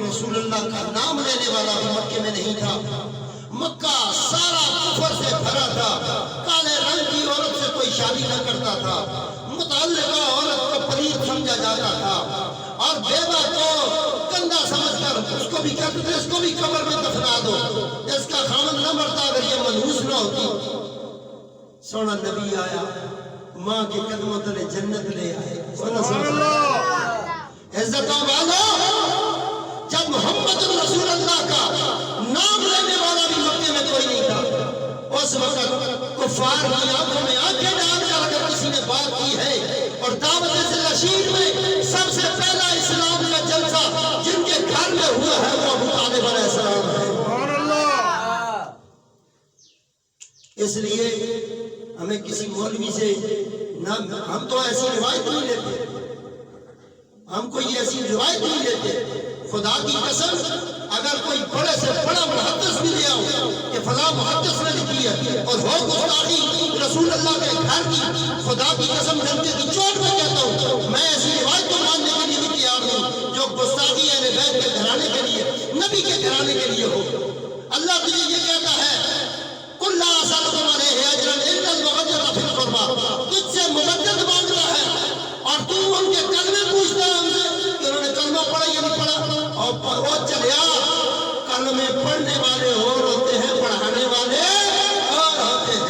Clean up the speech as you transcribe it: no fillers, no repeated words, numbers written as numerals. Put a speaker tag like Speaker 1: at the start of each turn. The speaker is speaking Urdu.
Speaker 1: رسول اللہ کا نام لینے والا بھی مکے میں نہیں تھا. مکہ سارا کفر سے بھرا تھا. کالے رنگ کی عورت سے کوئی شادی نہ کرتا تھا. متعلقہ عورت کو پلید سمجھا جاتا تھا اور بیوہ کو گندا سمجھ کر اس کو بھی کہتے تھے اس کو بھی قبر میں دفنا دو، اس کا خامن نہ مرتا اگر یہ منحوس نہ ہوتی. سونا نبی آیا، ماں کے قدموں تلے جنت لے آئے. سبحان اللہ. عزتوں والو، جب محمد رسول اللہ کا نام لینے والا بھی مکے میں کوئی نہیں تھا، اس وقت کفار کی آنکھوں میں آنکھیں ڈال کر اگر کسی نے بات کی ہے اور دعوت رشید میں سب سے پہلا اسلام کا جلسہ جن کے گھر میں ہوا ہے وہ ابو طالب علیہ السلام ہے. سبحان اللہ. اس لیے ہمیں کسی مولوی سے نہ، ہم تو ایسی روایت نہیں لیتے، ہم کوئی ایسی روایت نہیں لیتے. خدا کی قسم اگر کوئی بڑے سے بڑا محدث بھی لے آؤ کہ فلاں محدث نے لکھی ہے اور ہو گستاخی رسول اللہ کے گھر کی، خدا کی قسم ڈنڈے کی چوٹ